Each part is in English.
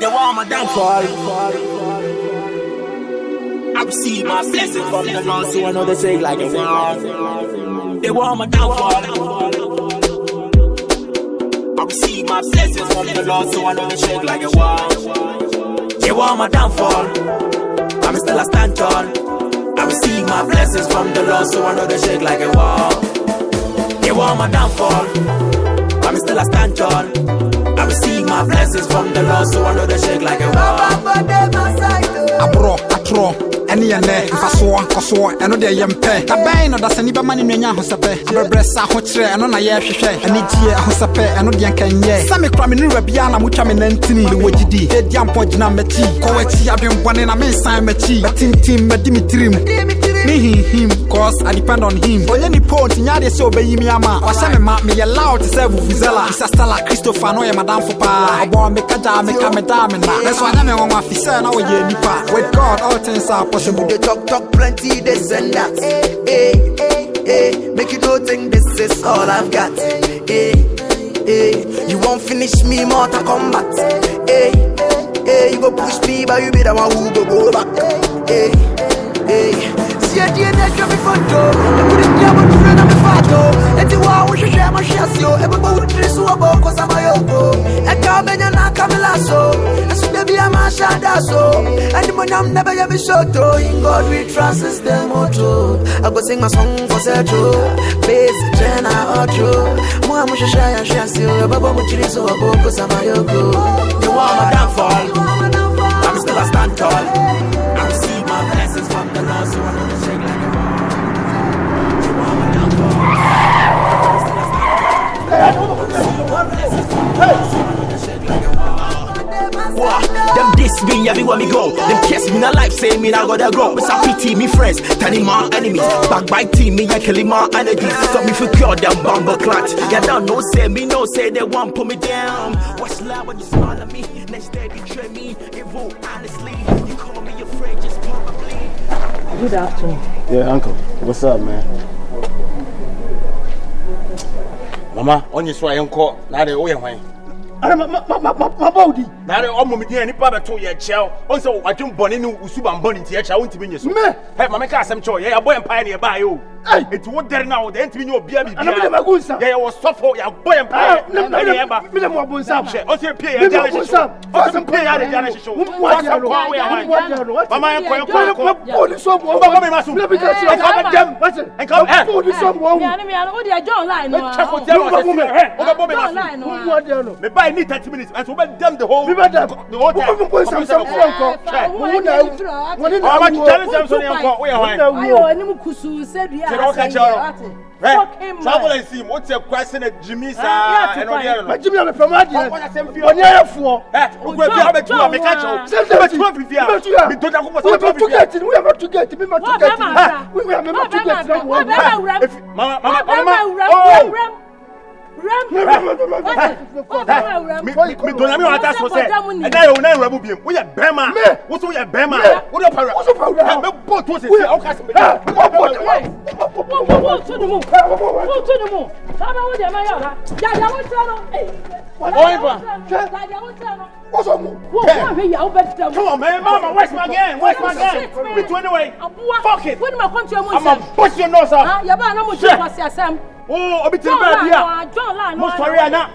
They want my downfall. I receive my blessings from the Lord, so I know they shake like a wall. They want my downfall. I receive my blessings from the Lord, so I know they shake like a wall. They want my downfall. I'm still a stand tall. I receive my blessings from the Lord, so I know they shake like a wall. They want my downfall. I'm still a stand tall. I receive my blessings from the Lord, so I know they shake like a wall. Abro, any and if I saw, and no, they am pay. A bang or that's any money in your house. I breast a hot tray, and on a year, and each year, a house, and no, the can ye. Some cramming in Rabiana, which I'm in Antony, the way you did. Head young point number tea. Coetti, I've been one in a man's time, a tea, a team, a Dimitri. Me, him, cause I depend on him. For any point in Yadi, so be me, ama, or some map me allowed to serve Vizella. It's a Stella Christopher, no, Madame Fopa. I want me Kaja, make a madam, and that's why I'm on my officer, now we're nipa. With God, all things are possible. They talk plenty, this and that. Make you don't think this is all I've got. You won't finish me, Mortal Kombat. You go push me, but you be the one who go back. See a DNA drop in front door. They put it down with friend on the photo. Let you walk with your share my chassis. Everybody with this wabo, cause I'm a yoko. And come in and I come lasso. And so they be a man shada so. And the money I'm never ever shot to. In God we trust is the motto. I go sing my song for Sergio. Bass, Jenna, Otto. Moi, I'm shy and chassis. Baba, with this wabo, cause I'm a yoko. You want my downfall. I'm still a stand tall. I receive my blessings from the Lord, so I know they shake like a wall. You want my downfall. I'm still a stand tall. I receive my blessings from the Lord, so I know they shake like a wall. Wow, them diss me everywhere me go. Them kiss me na life, say me na gotta grow. But some pity me friends, turning my enemies. Backbiting me and killing my energy. Got me for cure them bumble clutch. You don't know say me, no say they want put me down. Watch loud when you smile at me. Next day betray me, evil honestly. You call me your friend, just probably. Good afternoon. Yeah, uncle. What's up, man? Mama, on your sway uncle. Now they owe you wine. My body. Now they almost me any papa to your child. Also, I don't burn in Usuban burning to your child to be your son. Hey, Mamma Cassam Choy, yeah, boy and pioneer by you. It's what there now, the entry your baby. Yeah, I was soft for your boy and pioneer. Minimum Sam. Also, pay a generation. Also, pay a generation. What's up? Mamma, I need 30 minutes and so let them the whole time. Travel and see what's your question at Jimmy's and all the other. But Jimmy, I'm from Madrid. What I said for you for. We have a 2 hour catch. We have to get it. We have to get it. We have to get it. Mama. Ram. Me don't know what that's for say. And I will never remove him. We are Bema. What's we are Bema? What are para? What's para? Me boat was it? Okay. What to the moon? What to the moon? How about the Maya? Yeah, what's what's on? Come on, man. Mama, where's my game? Where's my game? Between the way. Fuck it. When my country, I'm going to push your nose out. Yeah, but I'm not sure. Oh, I'm telling you, I'm sorry, Anna.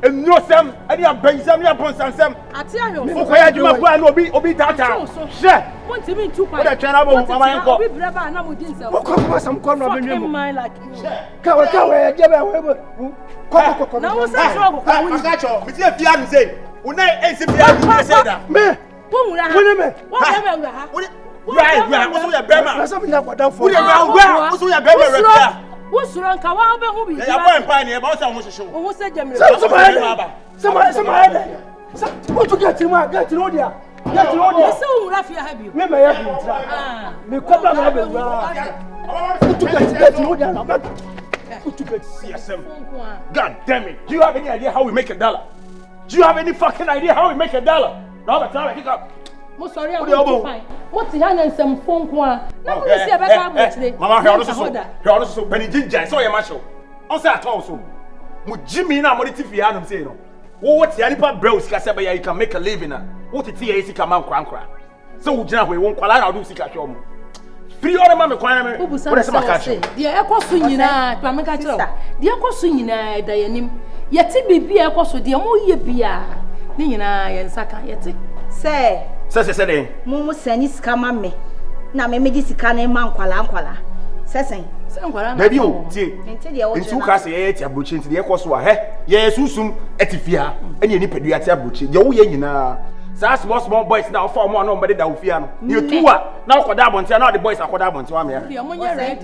And no, Sam, and you have been some, you have been some. I tell you, okay, you have one, Obi Tata. Share. Want to mean 2 points. I can't have a mama. Some corner in my like. Now, what's that? I got you. It's your fiance say. When I say that, me, right, what's your Bema? Something what's your Bema? What's wrong? Kawa be who be? Ya boy pioneer, but what's your show? Who said them? Somebody. What to get him? Get to know there. Get to know there. So Rafi have you? Me have you. Ah. Me come down have you. What to get to know there? What to get CSM? God damn it. Do you have any idea how we make $1? Do you have any fucking idea how we make $1? Now that's how I pick up. Mo sorry, I'm fine. What's the hand and some phone call? Now we see a better today. Mama, he also penny ginger. So you mash. On say at all so. Mo Jimmy na mo the TV say no. What the any pa bros ka say you can make a living na. What it is sika man krankra. So wo gina hwe won kwala na wo sika hwe omo. Free order ma me kwan me. Wo dey say maka. Dia ekoso nyina, twa me ka kire. Dia ekoso nyina da yanim. Yeti bibia ekoso dia mo ye bia. Ni nyina ye nsaka yeti. Say den. Mumu sani sika ma me. Na me di sika na ma nkwala. Sesen. Baby o tie. Nti wo ka say ye ti abrochi nti de ekoso a he. Ye susum etifia. Eni ni pedua ti abrochi. Ye wo ye nyina. Sa small boys now for more no da ofia no. You two a na akoda abontia na the boys akoda abontia wa me.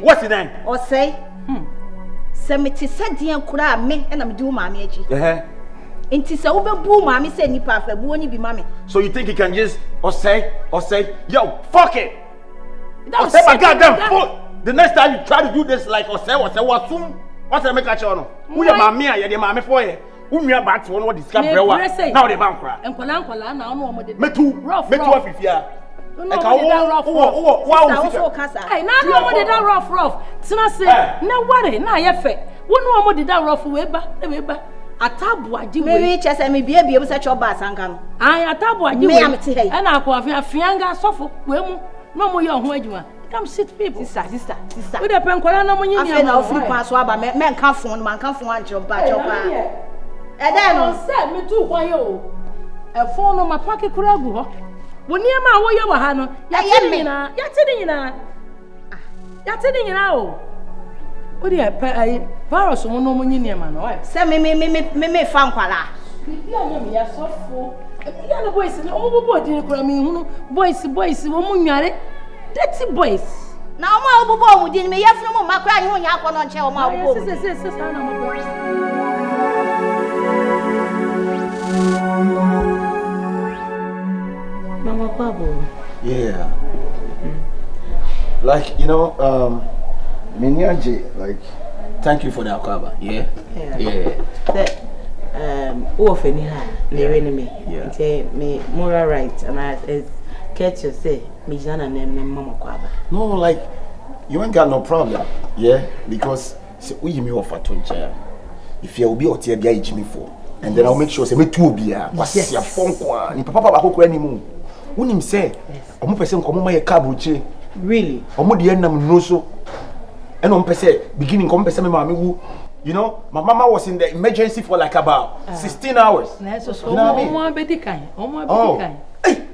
What's the name? O say. Se me ti sadian kura me na me di wo maame achi. Inti se wo bebu maame se nipa afa bu oni bi mame. So you think you can just or say, yo, fuck it. Say my goddamn foot. The next time you try to do this like or say what soon? What's the make a show no? Who your maame ya de maame for ye? Who me about to what discover brewa. Now the man cry. Enkola na ono omo de. Me too afifia. Wow, hey, now no more did that rough. Tina say, no worry, now you fe. One no more did that rough weba. Atabu adi we. Me chese me bia ebe se choba asanka no. Ai atabu adi we. E na akwa afianga sofo we mu. No mo ye ho adwuma. Come sit people. Sister. We dey pen kwala na mo nyi ni. Afi na ofri kwa so aba me nka fon man kan fon anche ba chopa. E dey no say me tu kwa yo. E fon no mapake kura gu ho. Woni ma wo ye wa ha no. Ya ti ni nyina o. O dey virus mo no mo nyi ni ma no. Say me fa nkwala. Bibi anya me ya sofo. Ya no boys ni o bo di ni kura mi hunu. Boys wo mu nware. Dirty boys. Na o ma obubo mu di ni me yefunu mu makra anyi nya akọ no nche o ma obubo. Se na mo boys. Mama Pabo. Yeah. Like, you know, Minyaji, like, thank you for the akaba. Yeah. Me moral right and I catch you say me jana name Mama Kwaba. No, like, you ain't got no problem. Yeah, because say we me offer to if you will be out here be me for, and then I'll make sure say me too be what's your phone kwa ni papa ba ko anymore. Unim say omo pese nkomo ma ye kabruche really omo de enam no so and omo pese beginning omo pese me mama wu, you know, my mama was in the emergency for like about 16 hours. You know what I mean? Hey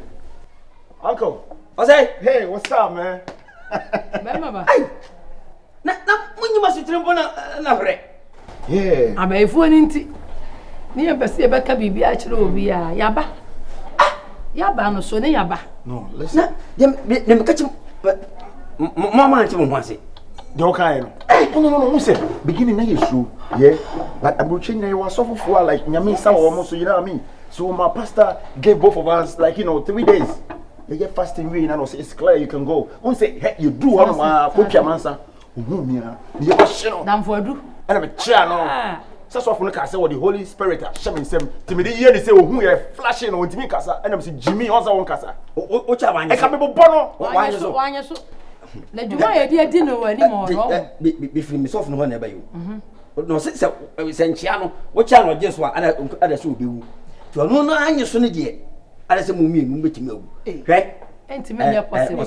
uncle, what's that? Hey, what's up, man? Hey na munyi masutire na hore yeah abaifo ni nti ni empese e beka bibi a kire obi a yaba no so ne yaba no listen dem catch mama anti mo hwase de o kai no no who say beginning na yesu yeah but abrochi na you so for like nyame sa wo so you know what I mean. So my pastor gave both of us like, you know, 3 days. You get fasting rain and it's clear you can go. Who say hey, you do one ma ko pia mansa you question dan for do and a chair no so so for say what the Holy Spirit sharing sem timidi hear they say ohun ye flashing on timi kasa and am say Jimmy on one kasa o cha wanye e ka be bono wanye so na juma ye di no wani mo no be free me so for no na ba yo no se nchia no wo cha no je so ada so obewu to no no anye so ne de ada se mu mienu betimi awu hwe entimi nya possible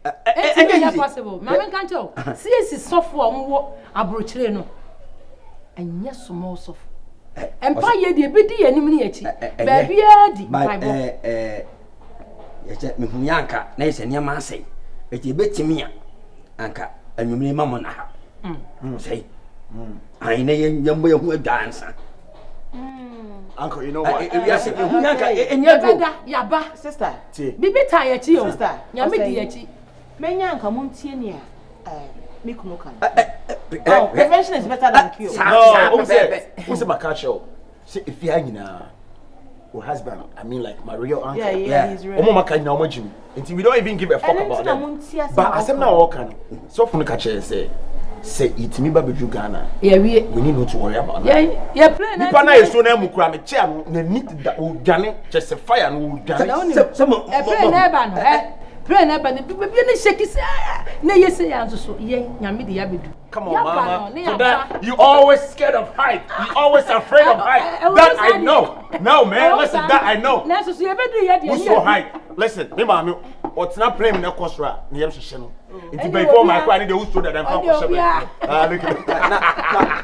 it's possible. Mama can't tell. See, it's software. Abrochire no. And yes, small soft. Empire, the biddy and miniature. Baby, yes, me Yanka, nice and your man say. It's a bit to me, Anka, and you may mamma say. I know young boy who dance. Uncle, you know what? Yes, Yanka, and your brother, Yaba, sister. Bibi tired, sister. Yamidi. Menyanka muntie me kunoka. Prevention is better than cure. No, who's my culture? See if you hanging your husband, I mean like my real uncle. Yeah, he's real. Omo maka na omo Jimmy. Until we don't even give a fuck about that. But I said now all can. So from the culture say it me ba beju Ghana. Yeah, we need not to worry about that. Yeah, play na. Nipa na yeso na mukura me chair na need da o dwane just fire no dwane. Some play na ba no pray na ba ne bi ne shake say na yesi ya nso so ye nyame de ya bedu. Come on, mama. So that you always scared of height. You always afraid of height. That I know. No, man. Listen, that I know. Na so ye bedu ye de. Who's so height? Listen, me mama, what's not playing in the kosra? Ni yem hye no. It's before my cry, I need the who stood there and found for look at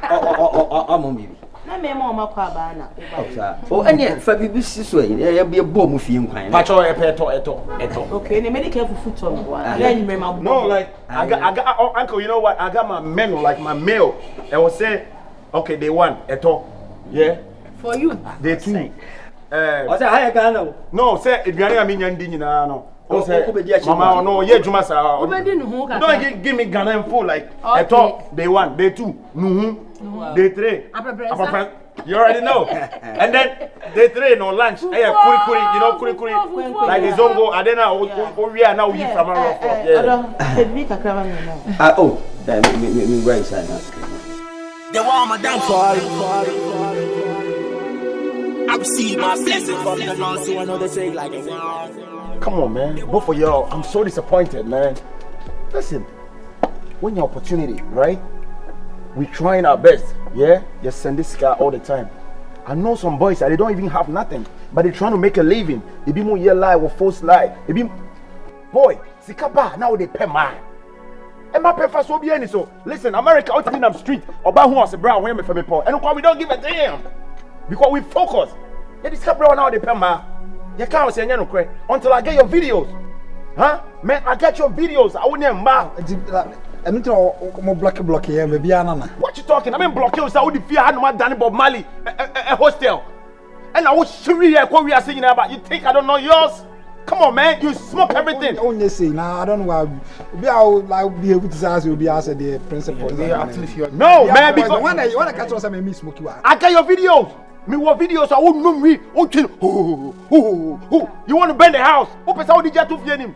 oh, mommy. Na me ma o kwa ba na. Oh, any fa bibi si so e be bom mu fie nkwan. Pacho eto. Okay, ne medical foot on one. Then you remember. No, like I got uncle, you know what? I got my menu, like my meal. And will say, okay, day 1, eto. Yeah. For you. Day 2. O say how can no? No, say eduane am nyandi nyina no. O say mama no ye adwuma sa. Obedi no hu ka. Don't give me Ghana and full like eto day 1, day 2, nuhu. Day 3. You already know. And then day 3 no lunch. Kuri, you know kuri. Like the zongo adena we are now we from our yeah. Oh, me right side. They want my downfall. I receive my blessings from the Lord, so I know they say like it. Come on, man. Both of y'all, I'm so disappointed, man. Listen, when your opportunity, right? We trying our best, yeah? Just send this guy all the time. I know some boys that they don't even have nothing, but they're trying to make a living. They be more year lie or false lie. They be boy, sikaba now they pay man. And my pay first will be any so. Listen, America out in the street or by who was a brown women for me poor. And we don't give a damn because we focus. Yeah, this brown now they pay man. You can't say no cry until I get your videos, huh? Man, I get your videos. I wouldn't ma. And mo block here, baby Anna. What you talking? I mean, block you. So the fear had no Danny Bob Marley a hostel, and I was sure you are saying about. You think I don't know yours? Come on, man. You smoke everything. Only say now. I don't know why. Be able to say be asked the principal. No, man. Because when I catch us, I may miss smoke you. I got your videos. Me what videos? I won't know me. You want to burn the house? Open how did you to fear him?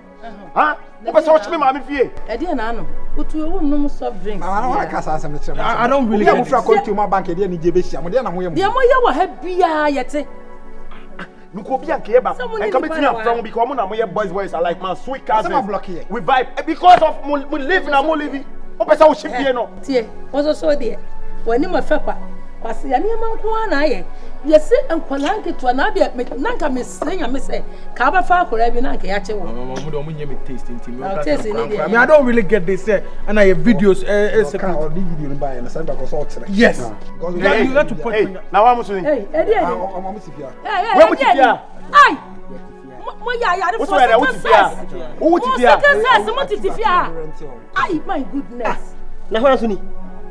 Huh? Open watch me, mommy fear. Eddie and Anno. But you won't know soft drinks. I don't really. I'm going to my bank. I didn't give a shit. I'm going to the more you have beer yet. You could be a keba. And come to me from because my boys are like my sweet cousins. We vibe because of we live in a more living. Open how she fear no. Tie. Was so there. When you my fepa. Parce ya ni man ko na ye yesi enkolanke to na bia nanka me senya me say ka ba fa akora bi nanka ya che wo mu do mu nyame taste nti me I mean I don't really get this and I have videos can or the video buy and send back us all today. Yes. You got to put now I'm saying hey Eddie I'm sifia where mu tifia ai mo ya de for ai my goodness na ho asuni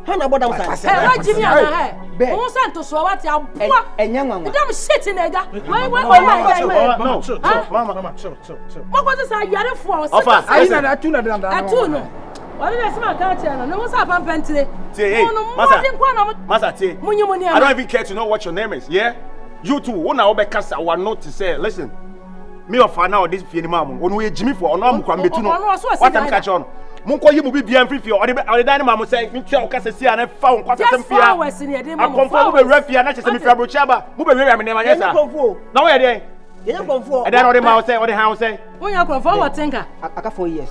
Hana bodam sa. What Jimmy ana he? Won san to so what aboa. Enya nwanwa. Dem shit in ega. Why no. Mama, chill. What was this yare for? I na atu na dan. Atu no. What did I say my country no? No sa pam pentire. Hey, Masa, I don't even care to know what your name is, yeah? You two, when I obekasa I want not to say, listen. Me of now this fie ni mam. Onu we Jimmy for onu am kwa metu no. What am catch on? Munko yi mu bi bia mfifie o de dan ma mo say me tua o kasa si ana fa on kwasa tempia akonfo mu be refia na chese me fia brochi aba mu be wia me ne ma nyesa na wo ye den ye konfo e dan o de ma o say o de han o say wonya konfo what tinka aka 4 years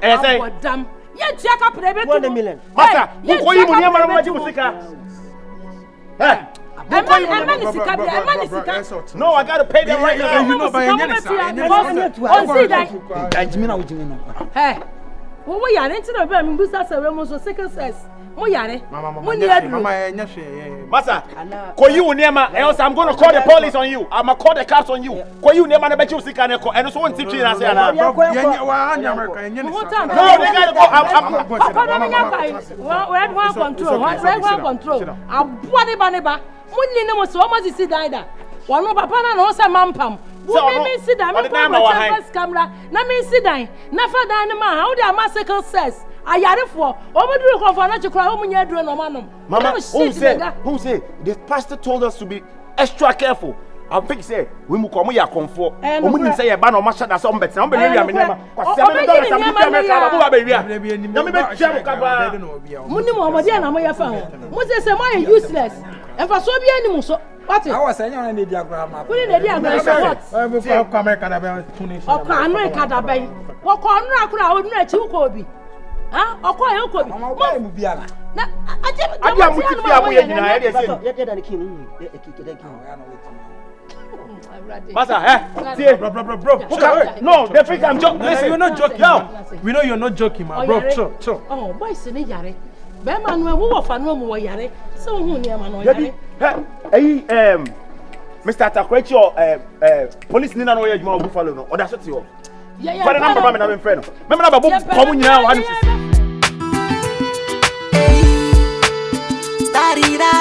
e say dam ye tua ka pre be 1 million masa munko yi mu ne ma ma ji musika no, I gotta pay them right now. You know, by hey, what we are into the room, we start a room so second says. Masa, call you Nema, else I'm gonna call the police on you. I'm gonna call the cops on you. Call you Nema, I bet you sick and so one teaching us. No, they gotta go. Control. Munni no so almost sit down. One no papa na no say mampam. Wo me sit down. Me put camera. Na me sit down. Na fa down ma. How dey massacre says. Ayarefo. O me duru konfo na chikra o munya duru no manom. Mama, who say? The pastor told us to be extra careful. I think say we mu komo ya konfo. O mu nim say ye ba na o ma shada so mbet na o be wi am nema. Kwase me do na sam me ka ba bu ba be wi. Na me be twam ka ba. Munni mo omode na mo ya fa ho. Mo say mo useless. And for so be any so what? I was saying on the diagram. Put in the diagram. What? I'm America. Okay, America. Wakonu akura wonu achi ukobi. Ha? Okoye ukobi. Mama oba mu biara. Na Adi amutifi amu ye nyina ye de se. Ye da ne kin. Ye kin. Masa, bro. No, the fake I'm joking. Listen, you're not joking. We know you're not joking, man. Bro, chill. Oh, boys ni yare. Be ma no wo fa no mu wo yare. Se wo hu ne ma no yare. Mr. Atakwechi or police ni na no ye adwuma Buffalo no. Oda so ti ho. For the number me na me friend no. Me na ba bo komu nyina wa no. Starira.